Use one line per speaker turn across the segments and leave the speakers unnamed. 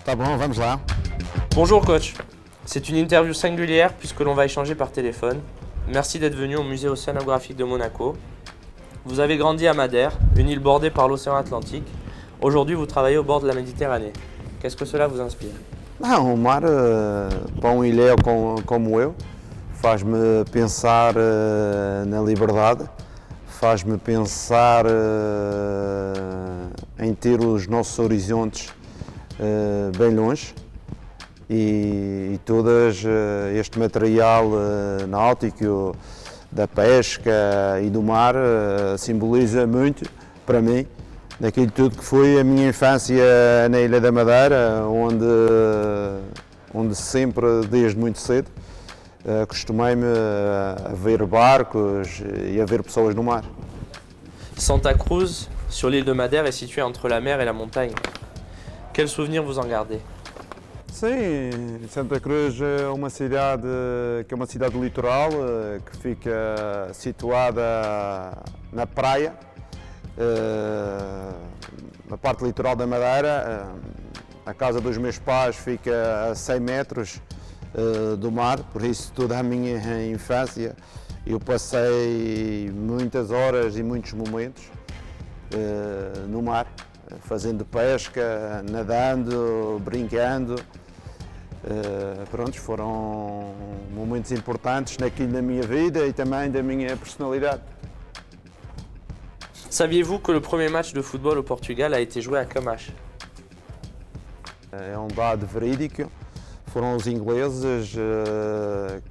Tá bom, vamos lá.
Bonjour coach, c'est une interview singulière puisque l'on va échanger par téléphone. Merci d'être venu au musée océanographique de Monaco. Vous avez grandi à Madère, une île bordée par l'océan Atlantique. Aujourd'hui vous travaillez au bord de la Méditerranée. Qu'est-ce que cela vous inspire?
O mar, para um ilhéu como eu, faz-me pensar na liberdade, faz-me pensar em ter os nossos horizontes bem longe e todas este material náutico da pesca e do mar simboliza muito para mim daquilo tudo que foi a minha infância na Ilha da Madeira, onde sempre, desde muito cedo, acostumei-me a ver barcos e a ver pessoas no mar.
Santa Cruz, sur l'île de Madère, est située entre la mer et la montagne. Quels souvenirs vous en gardez?
Sim, Santa Cruz é uma cidade que é uma cidade litoral, que fica situada na praia, na parte litoral da Madeira. A casa dos meus pais fica a 100 metros do mar, por isso toda a minha infância eu passei muitas horas e muitos momentos no mar, fazendo pesca, nadando, brincando. Prontos, foram momentos importantes na minha vida e também da minha personalidade.
Saviez-vous que le premier match de football au Portugal a été joué à Camacho?
É um dado verídico. Foram os ingleses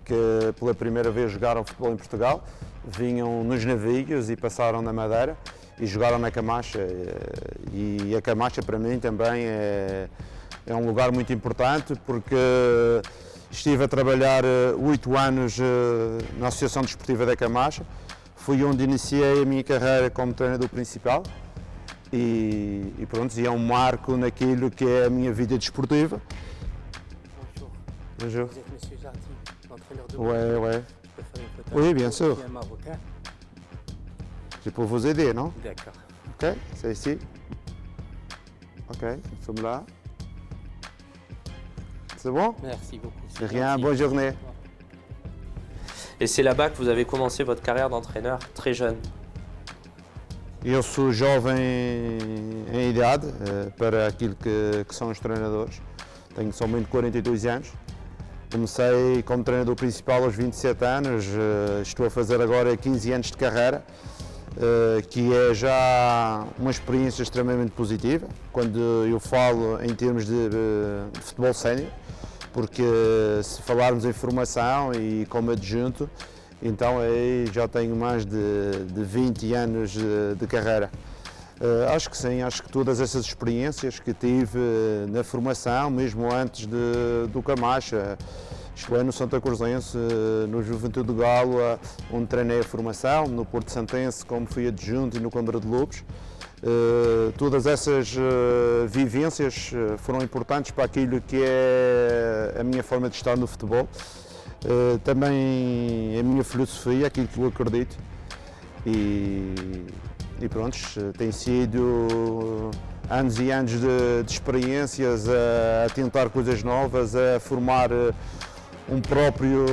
que pela primeira vez jogaram futebol em Portugal, vinham nos navios e passaram na Madeira e jogaram na Camacha. E a Camacha para mim também é um lugar muito importante porque estive a trabalhar 8 anos na Associação Desportiva da Camacha. Foi onde iniciei a minha carreira como treinador principal e pronto, é um marco naquilo que é a minha vida desportiva.
Bonjour.
Bonjour.
Vous êtes Monsieur Jardim, l'entraîneur de
Ouais.
Je peux faire une photo
Oui,
avec
bien
vous,
sûr.
qui est un Marocain.
Je peux vous aider, non?
D'accord.
Ok, c'est ici. Ok, nous sommes là. C'est bon?
Merci beaucoup.
De
c'est
rien,
gentil.
bonne journée.
Et c'est là-bas que vous avez commencé votre carrière d'entraîneur très jeune.
Eu sou jovem em idade para aquilo que são os treinadores. Tenho somente 42 anos. Comecei como treinador principal aos 27 anos. Estou a fazer agora 15 anos de carreira, que é já uma experiência extremamente positiva. Quando eu falo em termos de futebol sénior, porque se falarmos em formação e como adjunto, então aí já tenho mais de 20 anos de carreira. Acho que sim, acho que todas essas experiências que tive na formação, mesmo antes do Camacha, isto é, no Santa Cruzense, no Juventude do Galo, onde treinei a formação, no Porto Santense, como fui adjunto e no Câmara de Lobos. Todas essas vivências foram importantes para aquilo que é a minha forma de estar no futebol. Também a minha filosofia, aquilo que eu acredito. E pronto, tem sido anos e anos de experiências a tentar coisas novas, a formar um próprio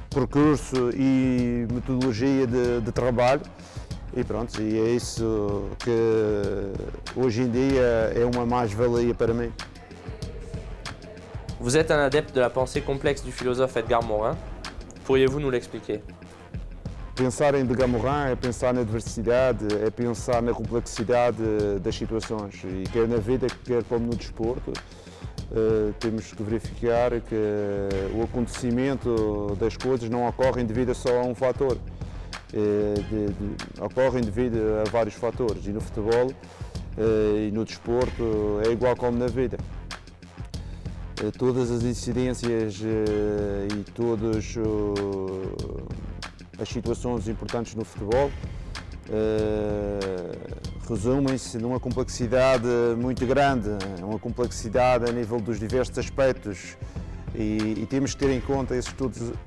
percurso e metodologia de trabalho. E pronto, e é isso que hoje em dia é uma mais-valia para mim.
Vous êtes un adepte de la pensée complexe du philosophe Edgar Morin. Pourriez-vous nous l'expliquer?
Pensar em Edgar Morin é pensar na diversidade, é pensar na complexidade das situações. E quer na vida, quer como no desporto, temos que verificar que o acontecimento das coisas não ocorre devido só a um fator. Ocorrem devido a vários fatores. E no futebol e no desporto é igual como na vida. Todas as incidências e todas as situações importantes no futebol resumem-se numa complexidade muito grande, uma complexidade a nível dos diversos aspectos E temos que ter em conta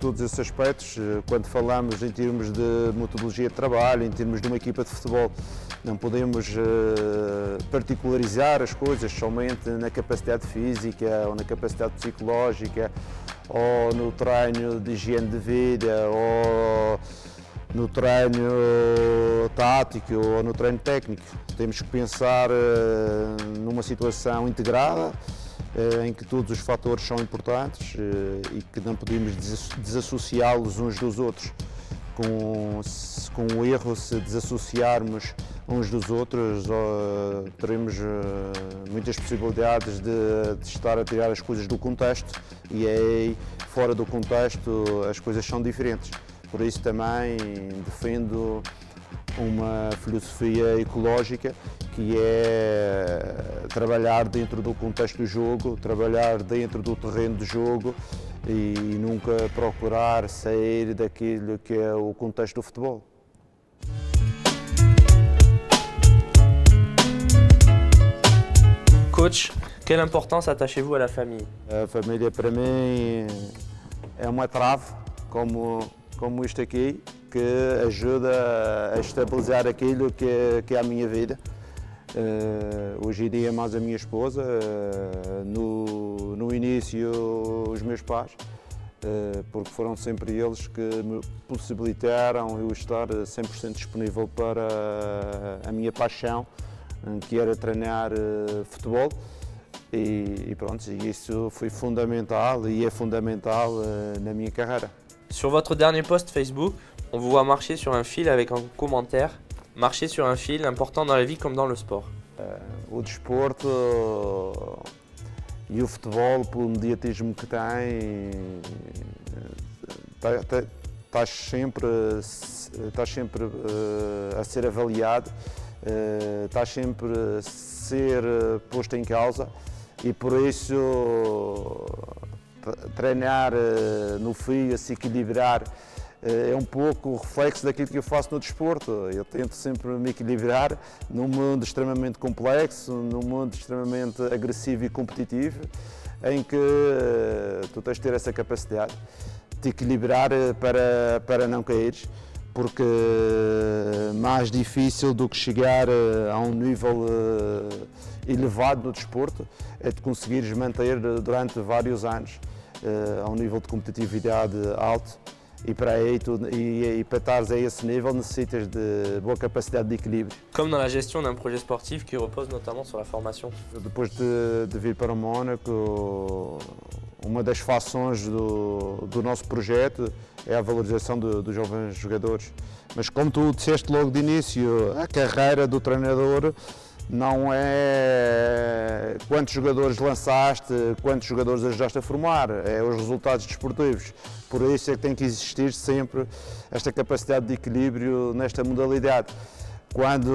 todos esses aspectos quando falamos em termos de metodologia de trabalho, em termos de uma equipa de futebol. Não podemos particularizar as coisas somente na capacidade física ou na capacidade psicológica ou no treino de higiene de vida ou no treino tático ou no treino técnico. Temos que pensar numa situação integrada em que todos os fatores são importantes e que não podemos desassociá-los uns dos outros. Com o erro, se desassociarmos uns dos outros, teremos muitas possibilidades de estar a tirar as coisas do contexto e aí, fora do contexto, as coisas são diferentes. Por isso também defendo uma filosofia ecológica que é trabalhar dentro do contexto do jogo, trabalhar dentro do terreno de jogo e nunca procurar sair daquilo que é o contexto do futebol.
Coach, quelle importance attachez-vous à la famille?
A família para mim é uma trave, como isto aqui, que ajuda a estabilizar aquilo que é a minha vida. Hoje em dia mais a minha esposa, no início os meus pais, porque foram sempre eles que me possibilitaram eu estar 100% disponível para a minha paixão, que era treinar futebol. E pronto, isso foi fundamental e é fundamental na minha carreira.
Sur votre dernier post Facebook, on vous voit marcher sur un fil avec un commentaire. Marcher sur un fil, important dans la vie comme dans le sport.
O desporto e o futebol, pelo mediatismo que tem, estás sempre a ser avaliado, estás sempre a ser posto em causa e por isso treinar no fio, a se equilibrar, é um pouco o reflexo daquilo que eu faço no desporto. Eu tento sempre me equilibrar num mundo extremamente complexo, num mundo extremamente agressivo e competitivo, em que tu tens de ter essa capacidade de equilibrar para não caíres, porque mais difícil do que chegar a um nível elevado no desporto é de conseguires manter durante vários anos a um nível de competitividade alto. E para estares a esse nível necessitas de boa capacidade de equilíbrio.
Comme dans la gestion d'un projet sportif qui repose notamment sur la formation.
Depois de vir para o Mónaco, uma das fações do nosso projeto é a valorização dos jovens jogadores. Mas como tu disseste logo de início, a carreira do treinador não é quantos jogadores lançaste, quantos jogadores ajudaste a formar, é os resultados desportivos. Por isso é que tem que existir sempre esta capacidade de equilíbrio nesta modalidade. Quando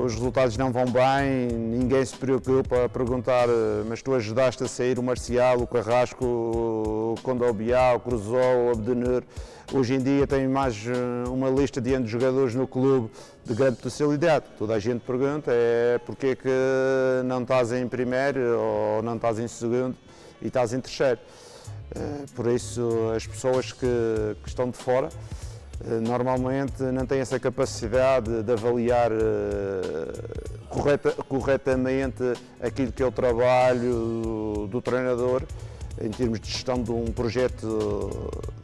os resultados não vão bem, ninguém se preocupa a perguntar mas tu ajudaste a sair o Marcial, o Carrasco, o Condobia, o Cruzou, o Abdenur. Hoje em dia tem mais uma lista de jogadores no clube de grande potencialidade. Toda a gente pergunta porque é que não estás em primeiro ou não estás em segundo e estás em terceiro. Por isso as pessoas que estão de fora normalmente não têm essa capacidade de avaliar corretamente aquilo que é o trabalho do treinador em termos de gestão de um projeto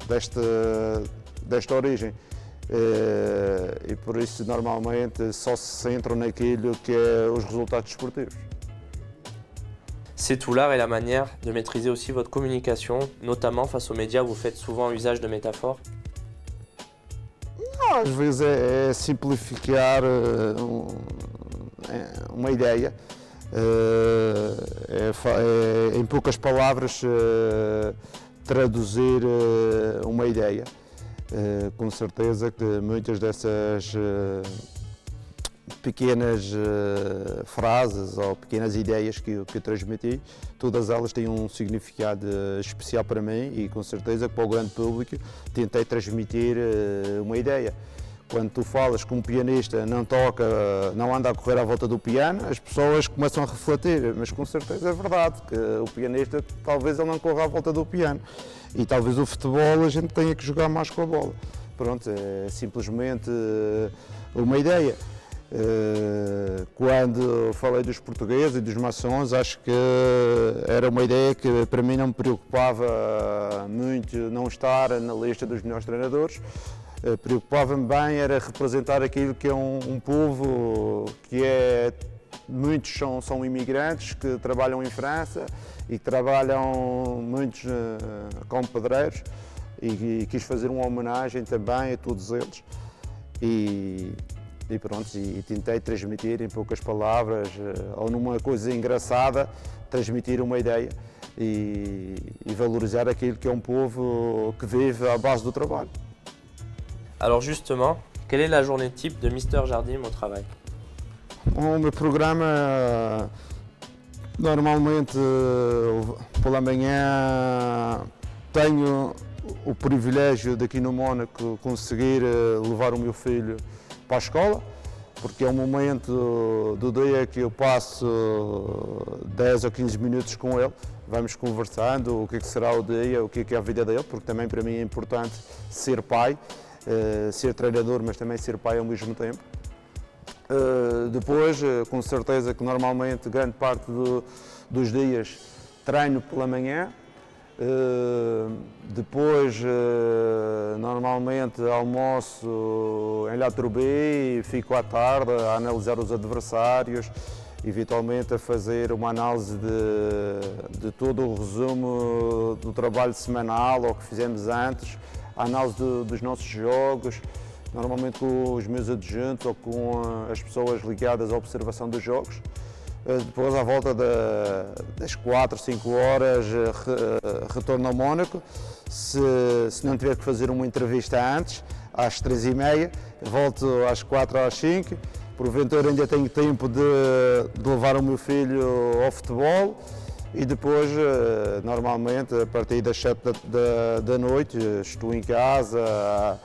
desta origem. E por isso normalmente só se centram naquilo que é os resultados desportivos.
C'est tout l'art et la manière de maîtriser aussi votre communication, notamment face aux médias où vous faites souvent usage de métaphores.
Às vezes é simplificar uma ideia, em poucas palavras traduzir uma ideia. Com certeza que muitas dessas pequenas frases ou pequenas ideias que eu transmiti, todas elas têm um significado especial para mim e com certeza que para o grande público tentei transmitir uma ideia. Quando tu falas que um pianista não toca, não anda a correr à volta do piano, as pessoas começam a refletir, mas com certeza é verdade que o pianista talvez ele não corra à volta do piano e talvez o futebol a gente tenha que jogar mais com a bola. Pronto, é simplesmente uma ideia. Quando falei dos portugueses e dos maçons, acho que era uma ideia que para mim não me preocupava muito não estar na lista dos melhores treinadores. Preocupava-me bem era representar aquilo que é um povo que é, muitos são imigrantes que trabalham em França e que trabalham muitos como pedreiros e quis fazer uma homenagem também a todos eles e pronto, e tentei transmitir em poucas palavras ou numa coisa engraçada, transmitir uma ideia e valorizar aquilo que é um povo que vive à base do trabalho.
Alors justement, quelle est la journée type de Mister Jardim au travail?
O meu programa, normalmente pela manhã tenho o privilégio de aqui no Mónaco conseguir levar o meu filho para a escola, porque é um momento do dia que eu passo 10 ou 15 minutos com ele, vamos conversando o que será o dia, o que é a vida dele, porque também para mim é importante ser pai, ser treinador, mas também ser pai ao mesmo tempo. Depois, com certeza que normalmente grande parte dos dias treino pela manhã, depois normalmente almoço em La Trobe e fico à tarde a analisar os adversários, eventualmente a fazer uma análise de todo o resumo do trabalho semanal ou que fizemos antes, a análise dos nossos jogos, normalmente com os meus adjuntos ou com as pessoas ligadas à observação dos jogos. Depois, à volta das 4, 5 horas, retorno ao Mónaco. Se não tiver que fazer uma entrevista antes, às 3h30, volto às 4 ou às 5. Porventura ainda tenho tempo de levar o meu filho ao futebol. E depois, normalmente, a partir das 7 da noite, estou em casa.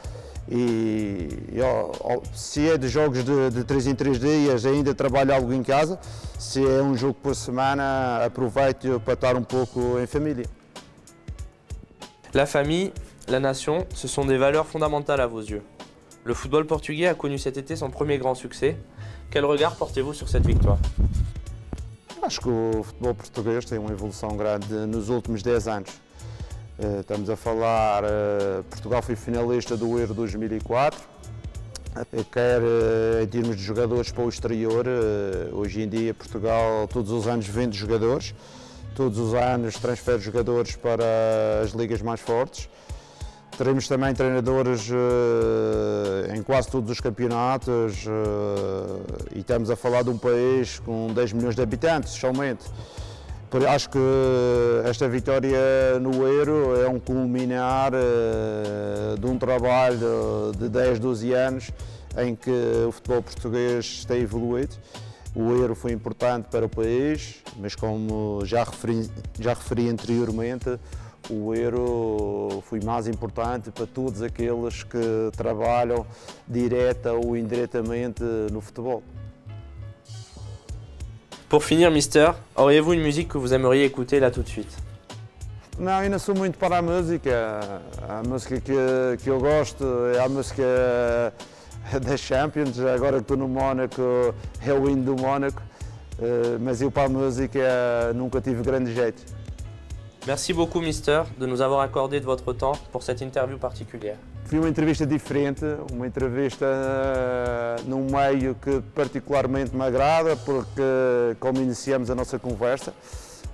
Se é de jogos de 3 em 3 dias, ainda trabalho algo em casa. Se é um jogo por semana, aproveito para estar um pouco em família.
La famille, la nation, ce sont des valeurs fondamentales à vos yeux. Le football portugais a connu cet été son premier grand succès. Quel regard portez-vous sur cette victoire?
Acho que o futebol português tem uma evolução grande nos últimos 10 anos. Estamos a falar, Portugal foi finalista do Euro 2004, quer em termos de jogadores para o exterior, hoje em dia Portugal todos os anos vende jogadores, todos os anos transfere jogadores para as ligas mais fortes. Teremos também treinadores em quase todos os campeonatos e estamos a falar de um país com 10 milhões de habitantes somente. Acho que esta vitória no Euro é um culminar de um trabalho de 10, 12 anos em que o futebol português tem evoluído. O Euro foi importante para o país, mas como já referi anteriormente, o Euro foi mais importante para todos aqueles que trabalham direta ou indiretamente no futebol.
Pour finir, Mister, auriez-vous une musique que vous aimeriez écouter là tout de suite?
Não, eu não sou muito para a música. A música que eu gosto é a música da Champions. Agora que estou no Mónaco, é o hino do Mónaco. Mas eu para a música nunca tive grande jeito.
Merci beaucoup, Mister, de nous avoir accordé de votre temps pour cette interview particulière.
Foi uma entrevista diferente, uma entrevista num meio que particularmente me agrada, porque como iniciamos a nossa conversa,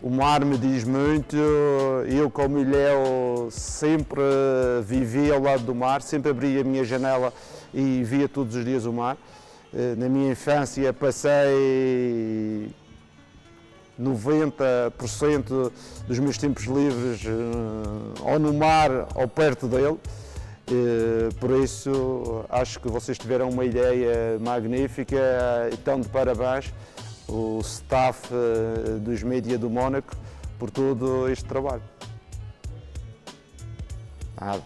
o mar me diz muito, eu como ilhéu sempre vivi ao lado do mar, sempre abria a minha janela e via todos os dias o mar. Na minha infância passei 90% dos meus tempos livres ou no mar ou perto dele. Por isso acho que vocês tiveram uma ideia magnífica e estão de parabéns o staff dos Média do Mónaco por todo este trabalho. Nada.